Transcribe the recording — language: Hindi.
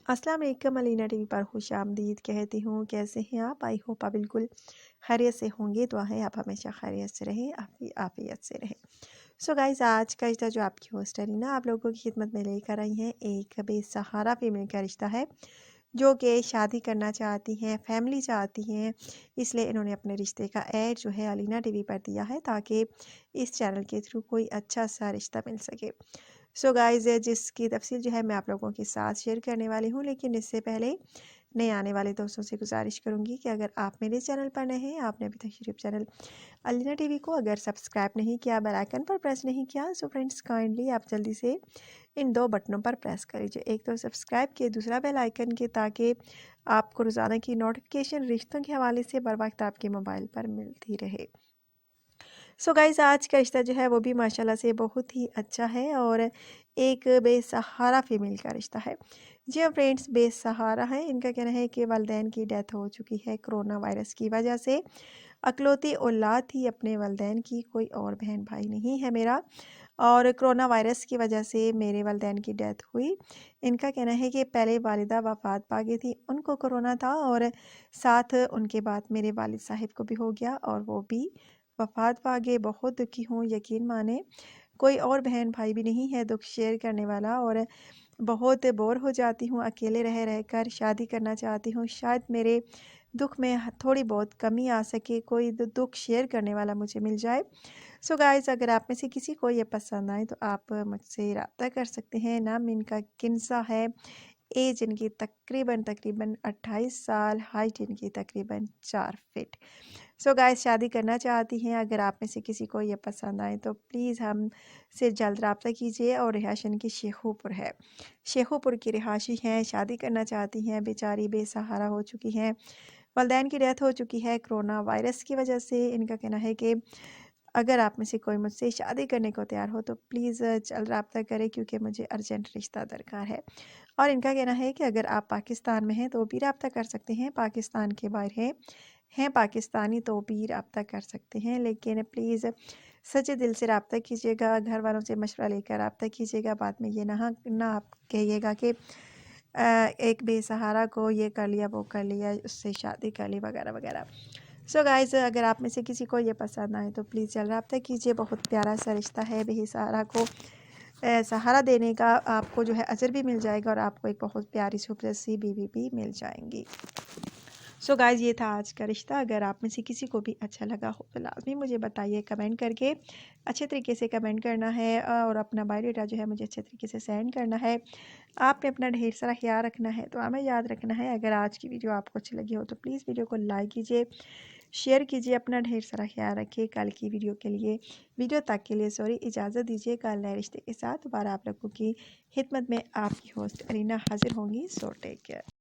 अस्सलाम वालेकुम, अलीना टीवी पर खुशामदीद कहती हूँ। कैसे हैं आप? आई होप आप बिल्कुल खैरियत से होंगे। दुआ है आप हमेशा खैरियत से रहें, आफियत से रहें। सो गाइस, आज का रिश्ता जो आपकी होस्ट अरीना आप लोगों की खिदमत में लेकर आई हैं, एक बेसहारा फीमेल का रिश्ता है जो कि शादी करना चाहती हैं, फैमिली चाहती हैं। इसलिए इन्होंने अपने रिश्ते का ऐड जो है अलीना टीवी पर दिया है ताकि इस चैनल के थ्रू कोई अच्छा सा रिश्ता मिल सके। सो गाइज़, जिसकी तफसील जो है मैं आप लोगों के साथ शेयर करने वाली हूँ, लेकिन इससे पहले नए आने वाले दोस्तों से गुजारिश करूँगी कि अगर आप मेरे चैनल पर नए हैं, आपने अभी तक यूट्यूब चैनल अलीना टीवी को अगर सब्सक्राइब नहीं किया, बेल आइकन पर प्रेस नहीं किया, सो फ्रेंड्स काइंडली आप जल्दी से इन दो बटनों पर प्रेस कर लीजिए। एक तो सब्सक्राइब के, दूसरा बेल आइकन के, ताकि आपको रोज़ाना की नोटिफिकेशन रिश्तों के हवाले से बर वक्त आपके मोबाइल पर मिलती रहे। सो गाइज़, आज का रिश्ता जो है वो भी माशाल्लाह से बहुत ही अच्छा है और एक बेसहारा फीमेल का रिश्ता है। जी हाँ फ्रेंड्स, बेसहारा है। इनका कहना है कि वालिदैन की डेथ हो चुकी है कोरोना वायरस की वजह से। अकलौती औलाद थी अपने वालिदैन की, कोई और बहन भाई नहीं है मेरा, और कोरोना वायरस की वजह से मेरे वालिदैन की डेथ हुई। इनका कहना है कि पहले वालिदा वफ़ात पा गई थी, उनको कोरोना था, और साथ उनके बाद मेरे वालिद साहिब को भी हो गया और वो भी वफ़ात पा गए। बहुत दुखी हूँ, यकीन माने कोई और बहन भाई भी नहीं है दुख शेयर करने वाला, और बहुत बोर हो जाती हूँ अकेले रह रह कर। शादी करना चाहती हूँ, शायद मेरे दुख में थोड़ी बहुत कमी आ सके, कोई दुख शेयर करने वाला मुझे मिल जाए। सो गाइज़, अगर आप में से किसी को ये पसंद आए तो आप मुझसे रब्ता कर सकते हैं। नाम इनका किन्सा है, एज इनकी तकरीबन तकरीबन 28 साल, हाइट इनकी तकरीबन 4 फीट। सो गाइस, शादी करना चाहती हैं, अगर आप में से किसी को ये पसंद आए तो प्लीज़ हमसे जल्द रब्ता कीजिए। और रिहाइश इनकी शेखुपुर है, शेखुपुर की रिहायशी हैं, शादी करना चाहती हैं, बेचारी बेसहारा हो चुकी हैं, वालिदैन की डेथ हो चुकी है कोरोना वायरस की वजह से। इनका कहना है कि अगर आप में से कोई मुझसे शादी करने को तैयार हो तो प्लीज़ जल्द रब्ता करें, क्योंकि मुझे अर्जेंट रिश्ता दरकार है। और इनका कहना है कि अगर आप पाकिस्तान में हैं तो भी रब्ता कर सकते हैं, पाकिस्तान के बाहर हैं पाकिस्तानी तो भी रब्ता कर सकते हैं, लेकिन प्लीज़ सच्चे दिल से रब्ता कीजिएगा, घर वालों से मशवरा लेकर रब्ता कीजिएगा। बाद में ये ना आप कहिएगा कि एक बेसहारा को ये कर लिया, वो कर लिया, उससे शादी कर ली वगैरह वगैरह। सो गाइज़, अगर आप में से किसी को ये पसंद आए तो प्लीज़ जल्द रब्ता कीजिए। बहुत प्यारा सा रिश्ता है, बेसहारा को सहारा देने का आपको जो है अजर भी मिल जाएगा, और आपको एक बहुत प्यारी खूबसूरत सी बीवी भी मिल जाएंगी। सो गाइज़, ये था आज का रिश्ता। अगर आप में से किसी को भी अच्छा लगा हो तो लाजमी मुझे बताइए कमेंट करके। अच्छे तरीके से कमेंट करना है और अपना बायोडाटा जो है मुझे अच्छे तरीके से सेंड करना है। आपने अपना ढेर सारा ख्याल रखना है, तो हमें याद रखना है। अगर आज की वीडियो आपको अच्छी लगी हो तो प्लीज़ वीडियो को लाइक कीजिए, शेयर कीजिए। अपना ढेर सारा ख्याल रखिए। कल की वीडियो तक के लिए इजाज़त दीजिए। कल नए रिश्ते के साथ दोबारा आप लोगों की खिदमत में आपकी होस्ट अरीना हाजिर होंगी। So take care.